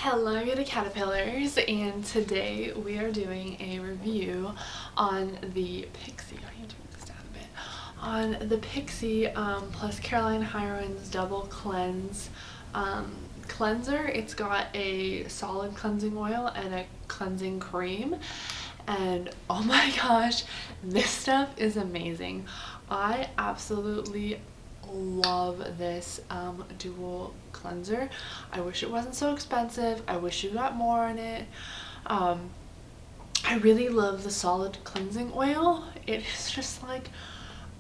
Hello beauty caterpillars, and today we are doing a review on the Pixi. I need to move this down a bit. On the Pixi plus Caroline Hirons double cleanse cleanser. It's got a solid cleansing oil and a cleansing cream, and oh my gosh, this stuff is amazing. I absolutely love this dual cleanser. I wish it wasn't so expensive. I wish you got more on it. I really love the solid cleansing oil. It is just like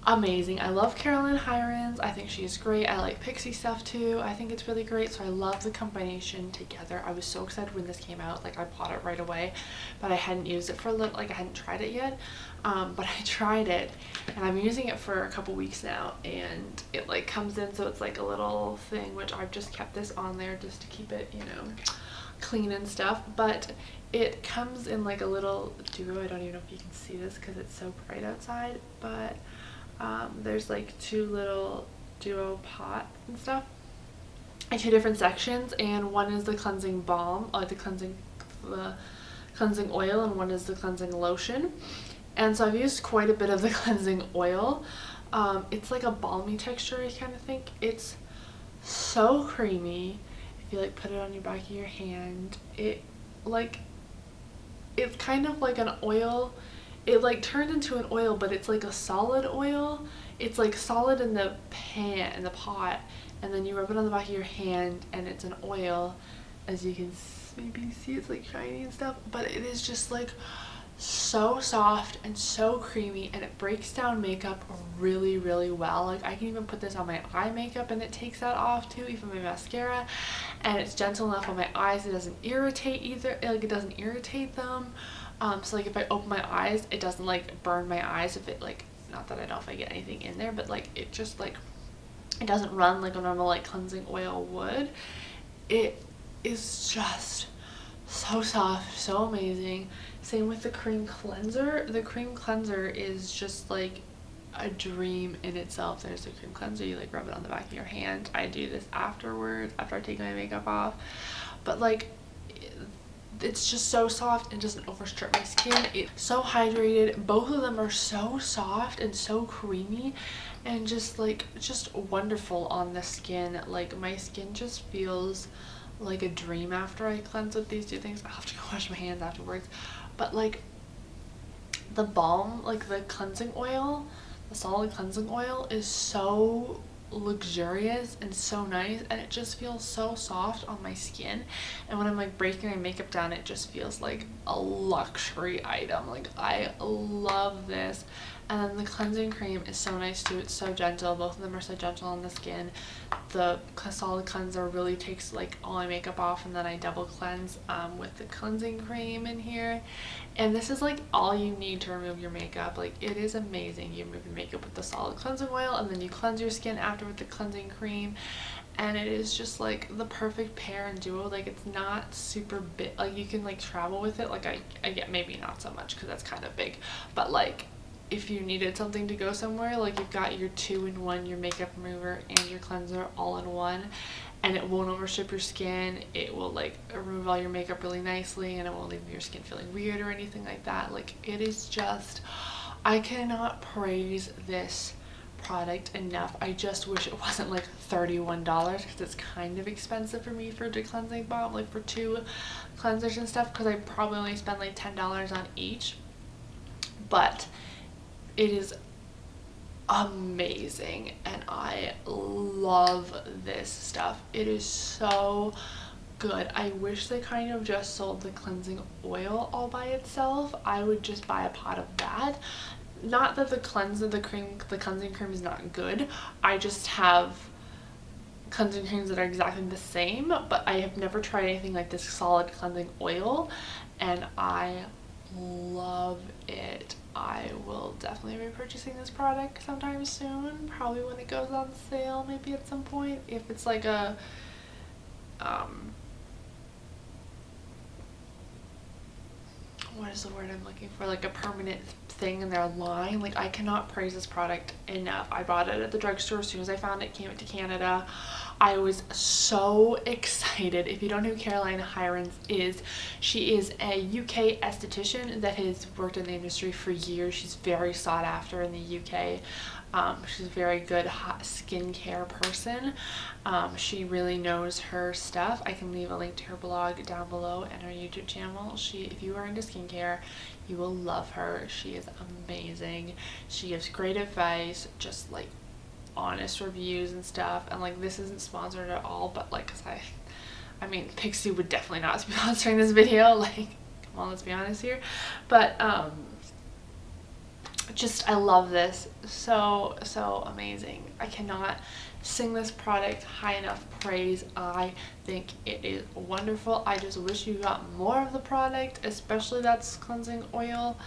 amazing. I love Caroline Hirons. I think she's great. I like Pixi stuff too. I think it's really great, so I love the combination together. I was so excited when this came out. Like, I bought it right away, but I hadn't used it for a little, like I hadn't tried it yet. But I tried it and I'm using it for a couple weeks now, and it like comes in, so it's like a little thing, which I've just kept this on there just to keep it, you know, clean and stuff. But it comes in like a little duo. I don't even know if you can see this because it's so bright outside, but there's like two little duo pots and stuff in two different sections, and one is the cleansing balm, or the cleansing oil, and one is the cleansing lotion. And so I've used quite a bit of the cleansing oil. It's like a balmy texture, I kind of think. It's so creamy. If you like put it on your back of your hand, it's kind of like an oil. It like turned into an oil, but it's like a solid oil. It's like solid in the pan, in the pot, and then you rub it on the back of your hand and it's an oil. As you can maybe see, it's like shiny and stuff, but it is just like so soft and so creamy, and it breaks down makeup really well. Like, I can even put this on my eye makeup and it takes that off too, even my mascara, and it's gentle enough on my eyes. It doesn't irritate either, like it doesn't irritate them. So like if I open my eyes, it doesn't like burn my eyes if it like, not that I know if I get anything in there, but like it just like, it doesn't run like a normal like cleansing oil would. It is just so soft, so amazing. Same with the cream cleanser. The cream cleanser is just like a dream in itself. There's the cream cleanser, you like rub it on the back of your hand. I do this afterwards, after I take my makeup off, but like it's just so soft and doesn't overstrip my skin. It's so hydrated. Both of them are so soft and so creamy and just wonderful on the skin. Like, my skin just feels like a dream after I cleanse with these two things. I'll have to go wash my hands afterwards, but like the balm, like the cleansing oil, the solid cleansing oil is so luxurious and so nice, and it just feels so soft on my skin, and when I'm like breaking my makeup down, it just feels like a luxury item. Like, I love this. And then the cleansing cream is so nice too. It's so gentle. Both of them are so gentle on the skin. The solid cleanser really takes like all my makeup off, and then I double cleanse with the cleansing cream in here. And this is like all you need to remove your makeup. Like, it is amazing. You remove your makeup with the solid cleansing oil, and then you cleanse your skin after with the cleansing cream, and it is just like the perfect pair and duo. Like, it's not super big. Like, you can like travel with it. Like, I get, maybe not so much because that's kind of big, but like if you needed something to go somewhere, like, you've got your 2-in-1, your makeup remover and your cleanser all in one, and it won't overstrip your skin. It will like remove all your makeup really nicely, and it won't leave your skin feeling weird or anything like that. Like, it is just, I cannot praise this product enough. I just wish it wasn't like $31 because it's kind of expensive for me for the cleansing balm, like for 2 cleansers and stuff, because I probably only spend like $10 on each. But it is amazing, and I love this stuff. It is so good. I wish they kind of just sold the cleansing oil all by itself. I would just buy a pot of that. Not that the cleansing cream is not good. I just have cleansing creams that are exactly the same, but I have never tried anything like this solid cleansing oil, and I love it. I will definitely be purchasing this product sometime soon, probably when it goes on sale, maybe at some point, if it's like a what is the word I'm looking for, like a permanent thing in their line. Like, I cannot praise this product enough. I bought it at the drugstore as soon as I found it came to Canada. I was so excited. If you don't know who Caroline Hirons is, she is a UK esthetician that has worked in the industry for years. She's very sought after in the UK. She's a very good skincare person. She really knows her stuff. I can leave a link to her blog down below and her YouTube channel. If you are into skincare, you will love her. She is amazing. She gives great advice, just like honest reviews and stuff. And like, this isn't sponsored at all, but like, cause I mean, Pixi would definitely not be sponsoring this video. Like, come on, let's be honest here. But just, I love this. So amazing. I cannot sing this product high enough praise. I think it is wonderful. I just wish you got more of the product, especially that's cleansing oil,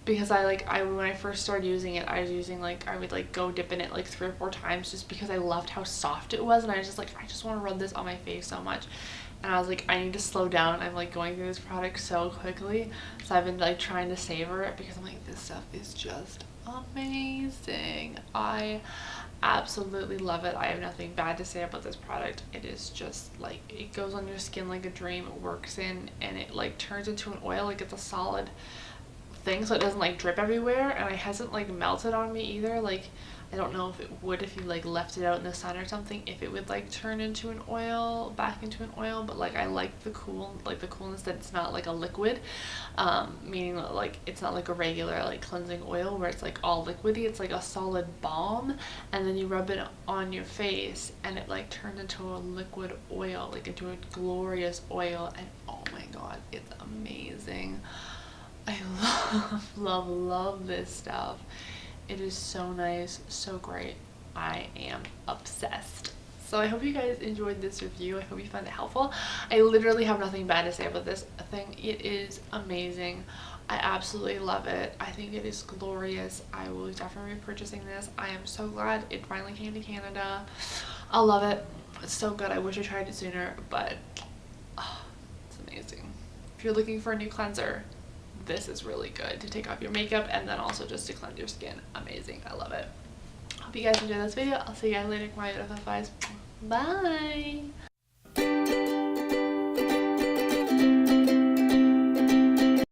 because when I first started using it, I was using I would go dip in it 3 or 4 times just because I loved how soft it was, and I was just I just want to rub this on my face so much. And I was like, I need to slow down. I'm going through this product so quickly, so I've been trying to savor it, because I'm like, this stuff is just amazing. I absolutely love it. I have nothing bad to say about this product. It is just it goes on your skin like a dream. It works in, and it turns into an oil. It's a solid thing, so it doesn't drip everywhere, and it hasn't melted on me either. I don't know if it would if you left it out in the sun or something, if it would turn into an oil, back into an oil, but I like the coolness that it's not a liquid, meaning it's not a regular cleansing oil where it's all liquidy. It's a solid balm, and then you rub it on your face and it turns into a liquid oil, into a glorious oil, and oh my god, it's amazing. I love this stuff. It is so nice, so great. I am obsessed. So I hope you guys enjoyed this review. I hope you found it helpful. I literally have nothing bad to say about this thing. It is amazing. I absolutely love it. I think it is glorious. I will definitely be purchasing this. I am so glad it finally came to Canada. I love it. It's so good. I wish I tried it sooner, but it's amazing. If you're looking for a new cleanser, this is really good to take off your makeup and then also just to cleanse your skin. Amazing. I love it. Hope you guys enjoyed this video. I'll see you guys later. Quiet of the 5s. Bye.